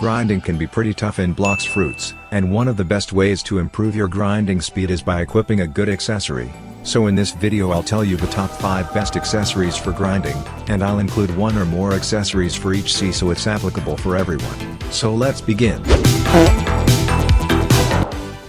Grinding can be pretty tough in Blox fruits, and one of the best ways to improve your grinding speed is by equipping a good accessory. So in this video I'll tell you the top 5 best accessories for grinding, and I'll include one or more accessories for each C so it's applicable for everyone. So let's begin.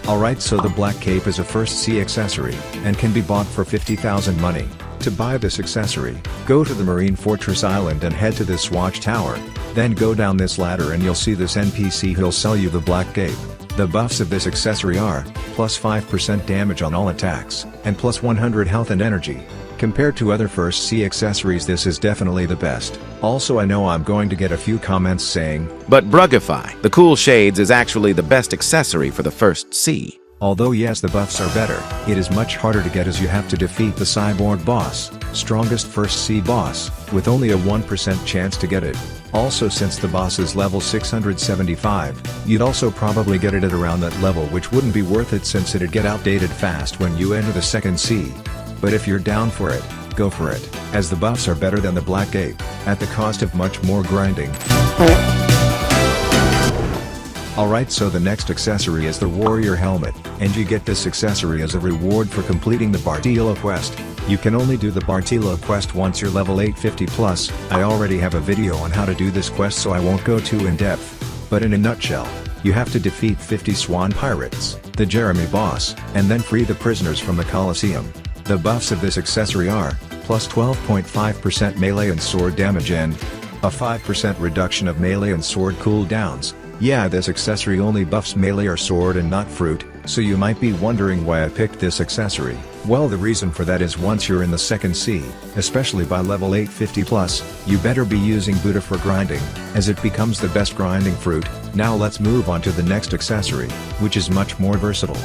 Alright, so the Black Cape is a first C accessory, and can be bought for 50,000 money. To buy this accessory, go to the Marine Fortress Island and head to this watchtower. Then go down this ladder and you'll see this NPC who'll sell you the Black Cape. The buffs of this accessory are, plus 5% damage on all attacks, and plus 100 health and energy. Compared to other first C accessories, this is definitely the best. Also, I know I'm going to get a few comments saying, but Brugify, the cool shades is actually the best accessory for the first C. Although yes, the buffs are better, it is much harder to get as you have to defeat the cyborg boss, strongest first C boss, with only a 1% chance to get it. Also, since the boss is level 675, you'd also probably get it at around that level, which wouldn't be worth it since it'd get outdated fast when you enter the second C. But if you're down for it, go for it, as the buffs are better than the Black Cape, at the cost of much more grinding. Alright, so the next accessory is the Warrior Helmet, and you get this accessory as a reward for completing the Bartilo quest. You can only do the Bartilo quest once you're level 850 plus. I already have a video on how to do this quest so I won't go too in depth. But in a nutshell, you have to defeat 50 Swan pirates, the Jeremy boss, and then free the prisoners from the Colosseum. The buffs of this accessory are, plus 12.5% melee and sword damage and a 5% reduction of melee and sword cooldowns. Yeah, this accessory only buffs melee or sword and not fruit, so you might be wondering why I picked this accessory. Well, the reason for that is once you're in the second C, especially by level 850 plus, you better be using Buddha for grinding, as it becomes the best grinding fruit. Now let's move on to the next accessory, which is much more versatile.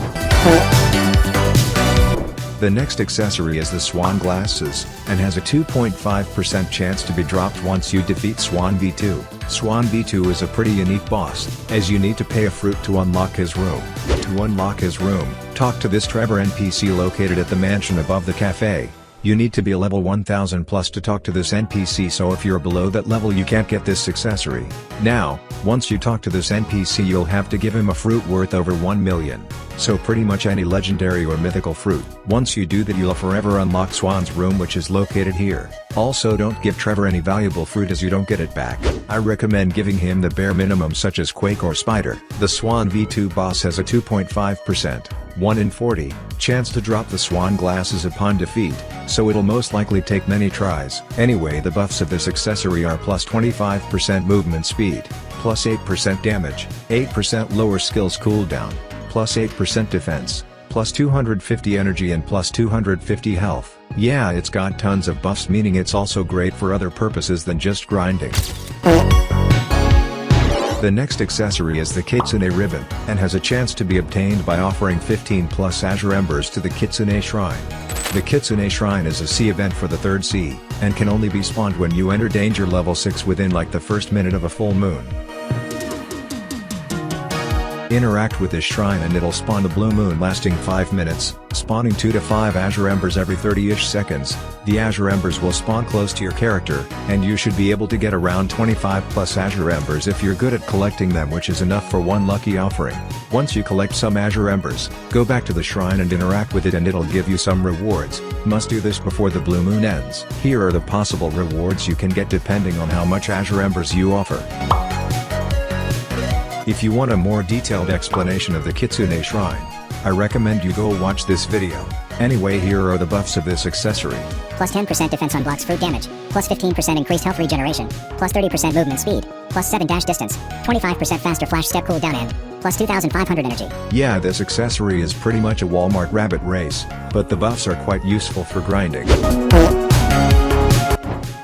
The next accessory is the Swan glasses, and has a 2.5% chance to be dropped once you defeat Swan V2. Swan V2 is a pretty unique boss, as you need to pay a fruit to unlock his room. To unlock his room, talk to this Trevor NPC located at the mansion above the cafe. You need to be a level 1000 plus to talk to this NPC, so if you're below that level you can't get this accessory. Now, once you talk to this NPC you'll have to give him a fruit worth over 1 million. So pretty much any legendary or mythical fruit. Once you do that you'll forever unlock Swan's room, which is located here. Also, don't give Trevor any valuable fruit as you don't get it back. I recommend giving him the bare minimum such as Quake or Spider. The Swan V2 boss has a 2.5%, 1 in 40, chance to drop the Swan glasses upon defeat, so it'll most likely take many tries. Anyway, the buffs of this accessory are plus 25% movement speed, plus 8% damage, 8% lower skills cooldown, plus 8% defense, plus 250 energy and plus 250 health. Yeah, it's got tons of buffs, meaning it's also great for other purposes than just grinding. The next accessory is the Kitsune Ribbon, and has a chance to be obtained by offering 15 plus Azure Embers to the Kitsune Shrine. The Kitsune Shrine is a C event for the 3rd C, and can only be spawned when you enter danger level 6 within like the first minute of a full moon. Interact with this shrine and it'll spawn a blue moon lasting 5 minutes, spawning 2 to 5 Azure Embers every 30-ish seconds. The Azure Embers will spawn close to your character, and you should be able to get around 25 plus Azure Embers if you're good at collecting them, which is enough for one lucky offering. Once you collect some Azure Embers, go back to the shrine and interact with it and it'll give you some rewards. Must do this before the blue moon ends. Here are the possible rewards you can get depending on how much Azure Embers you offer. If you want a more detailed explanation of the Kitsune Shrine, I recommend you go watch this video. Anyway, here are the buffs of this accessory. Plus 10% defense on blocks fruit damage, plus 15% increased health regeneration, plus 30% movement speed, plus 7 dash distance, 25% faster flash step cooldown and plus 2500 energy. Yeah, this accessory is pretty much a Walmart rabbit race, but the buffs are quite useful for grinding.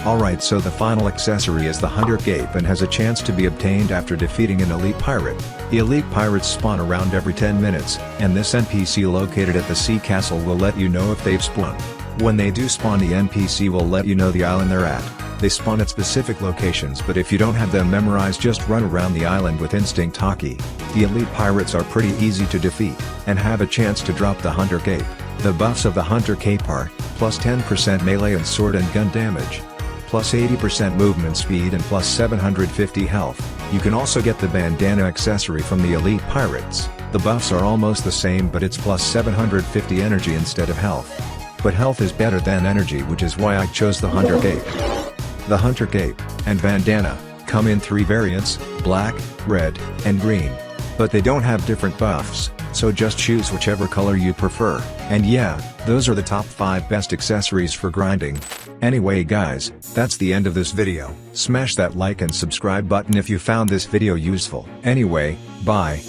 Alright, so the final accessory is the Hunter Cape and has a chance to be obtained after defeating an elite pirate. The elite pirates spawn around every 10 minutes, and this NPC located at the sea castle will let you know if they've spawned. When they do spawn, the NPC will let you know the island they're at. They spawn at specific locations, but if you don't have them memorized, just run around the island with instinct hockey. The elite pirates are pretty easy to defeat, and have a chance to drop the Hunter Cape. The buffs of the Hunter Cape are, plus 10% melee and sword and gun damage, plus 80% movement speed and plus 750 health. You can also get the bandana accessory from the Elite Pirates. The buffs are almost the same, but it's plus 750 energy instead of health. But health is better than energy, which is why I chose the Hunter Cape. The Hunter Cape and bandana come in 3 variants, black, red, and green. But they don't have different buffs, so just choose whichever color you prefer. And yeah, those are the top 5 best accessories for grinding. Anyway guys, that's the end of this video. Smash that like and subscribe button if you found this video useful. Anyway, bye.